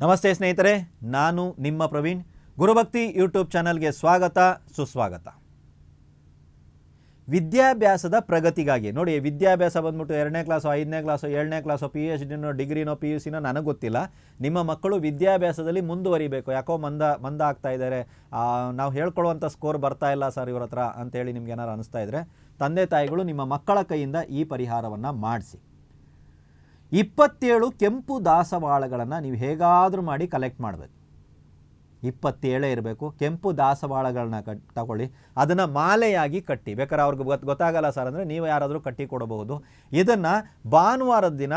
ನಮಸ್ತೆ ಸ್ನೇಹಿತರೆ, ನಾನು ನಿಮ್ಮ ಪ್ರವೀಣ್. ಗುರುಭಕ್ತಿ ಯೂಟ್ಯೂಬ್ ಚಾನಲ್ಗೆ ಸ್ವಾಗತ, ಸುಸ್ವಾಗತ. ವಿದ್ಯಾಭ್ಯಾಸದ ಪ್ರಗತಿಗಾಗಿ ನೋಡಿ, ವಿದ್ಯಾಭ್ಯಾಸ ಬಂದ್ಬಿಟ್ಟು 2ನೇ ಕ್ಲಾಸು 5ನೇ ಕ್ಲಾಸು 7ನೇ ಕ್ಲಾಸು PhDನೋ ಡಿಗ್ರಿನೋ PUCನೋ ನನಗೆ ಗೊತ್ತಿಲ್ಲ. ನಿಮ್ಮ ಮಕ್ಕಳು ವಿದ್ಯಾಭ್ಯಾಸದಲ್ಲಿ ಮುಂದುವರಿಬೇಕು. ಯಾಕೋ ಮಂದ ಆಗ್ತಾ ಇದ್ದಾರೆ, ನಾವು ಹೇಳ್ಕೊಳ್ಳುವಂಥ ಸ್ಕೋರ್ ಬರ್ತಾ ಇಲ್ಲ ಸರ್ ಇವ್ರ ಹತ್ರ ಅಂತೇಳಿ ನಿಮ್ಗೆ ಏನಾರು ಅನಿಸ್ತಾ ಇದ್ದರೆ, ತಂದೆ ತಾಯಿಗಳು ನಿಮ್ಮ ಮಕ್ಕಳ ಕೈಯಿಂದ ಈ ಪರಿಹಾರವನ್ನು ಮಾಡಿಸಿ. 27 ಕೆಂಪು ದಾಸವಾಳಗಳನ್ನು ನೀವು ಹೇಗಾದರೂ ಮಾಡಿ ಕಲೆಕ್ಟ್ ಮಾಡಬೇಕು. 27 ಇರಬೇಕು. ಕೆಂಪು ದಾಸವಾಳಗಳನ್ನ ತಗೊಳ್ಳಿ, ಅದನ್ನು ಮಾಲೆಯಾಗಿ ಕಟ್ಟಿ. ಬೇಕಾದ್ರೆ ಅವ್ರಿಗೆ ಗೊತ್ತಾಗಲ್ಲ ಸರ್ ಅಂದರೆ ನೀವು ಯಾರಾದರೂ ಕಟ್ಟಿ ಕೊಡಬಹುದು. ಇದನ್ನು ಭಾನುವಾರದ ದಿನ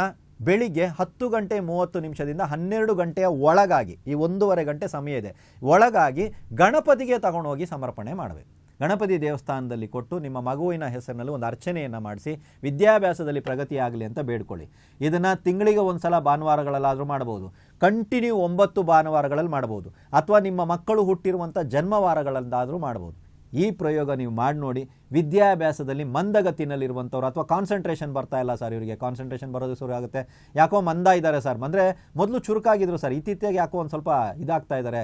ಬೆಳಿಗ್ಗೆ 10:30 12 ಗಂಟೆಯ ಒಳಗಾಗಿ, ಈ 1.5 ಗಂಟೆ ಸಮಯ ಇದೆ, ಒಳಗಾಗಿ ಗಣಪತಿಗೆ ತಗೊಂಡೋಗಿ ಸಮರ್ಪಣೆ ಮಾಡಬೇಕು. ಗಣಪತಿ ದೇವಸ್ಥಾನದಲ್ಲಿ ಕೊಟ್ಟು ನಿಮ್ಮ ಮಗುವಿನ ಹೆಸರಿನಲ್ಲಿ ಒಂದು ಅರ್ಚನೆಯನ್ನು ಮಾಡಿಸಿ ವಿದ್ಯಾಭ್ಯಾಸದಲ್ಲಿ ಪ್ರಗತಿಯಾಗಲಿ ಅಂತ ಬೇಡ್ಕೊಳ್ಳಿ. ಇದನ್ನು ತಿಂಗಳಿಗೆ ಒಂದು ಸಲ ಭಾನುವಾರಗಳಲ್ಲಾದರೂ ಮಾಡ್ಬೋದು, ಕಂಟಿನ್ಯೂ 9 ಭಾನುವಾರಗಳಲ್ಲಿ ಮಾಡ್ಬೋದು, ಅಥವಾ ನಿಮ್ಮ ಮಕ್ಕಳು ಹುಟ್ಟಿರುವಂಥ ಜನ್ಮವಾರಗಳಲ್ಲಾದರೂ ಮಾಡ್ಬೋದು. ಈ ಪ್ರಯೋಗ ನೀವು ಮಾಡಿ ನೋಡಿ. ವಿದ್ಯಾಭ್ಯಾಸದಲ್ಲಿ ಮಂದಗತಿನಲ್ಲಿರುವಂಥವ್ರು ಅಥವಾ ಕಾನ್ಸಂಟ್ರೇಷನ್ ಬರ್ತಾ ಇಲ್ಲ ಸರ್, ಇವರಿಗೆ ಕಾನ್ಸಂಟ್ರೇಷನ್ ಬರೋದು ಶುರು ಆಗುತ್ತೆ, ಯಾಕೋ ಮಂದ ಇದ್ದಾರೆ ಸರ್, ಅಂದರೆ ಮೊದಲು ಚುರುಕಾಗಿದ್ರು ಸರ್, ಇತ್ತೀಚೆಗೆ ಯಾಕೋ ಒಂದು ಸ್ವಲ್ಪ ಇದಾಗ್ತಾ ಇದ್ದಾರೆ,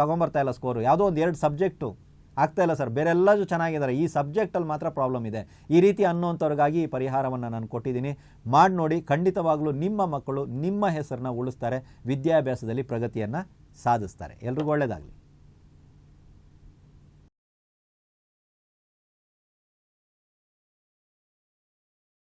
ತಗೊಂಬರ್ತಾ ಇಲ್ಲ ಸ್ಕೋರು, ಯಾವುದೋ ಒಂದು 2 ಸಬ್ಜೆಕ್ಟು ಆಗ್ತಾ ಇಲ್ಲ ಸರ್, ಬೇರೆ ಎಲ್ಲರೂ ಚೆನ್ನಾಗಿದ್ದಾರೆ, ಈ ಸಬ್ಜೆಕ್ಟಲ್ಲಿ ಮಾತ್ರ ಪ್ರಾಬ್ಲಮ್ ಇದೆ, ಈ ರೀತಿ ಅನ್ನೋಂಥವ್ರಿಗಾಗಿ ಈ ಪರಿಹಾರವನ್ನು ನಾನು ಕೊಟ್ಟಿದ್ದೀನಿ. ಮಾಡಿ ನೋಡಿ. ಖಂಡಿತವಾಗಲೂ ನಿಮ್ಮ ಮಕ್ಕಳು ನಿಮ್ಮ ಹೆಸರನ್ನ ಉಳಿಸ್ತಾರೆ, ವಿದ್ಯಾಭ್ಯಾಸದಲ್ಲಿ ಪ್ರಗತಿಯನ್ನು ಸಾಧಿಸ್ತಾರೆ. ಎಲ್ರಿಗೂ ಒಳ್ಳೆಯದಾಗಲಿ.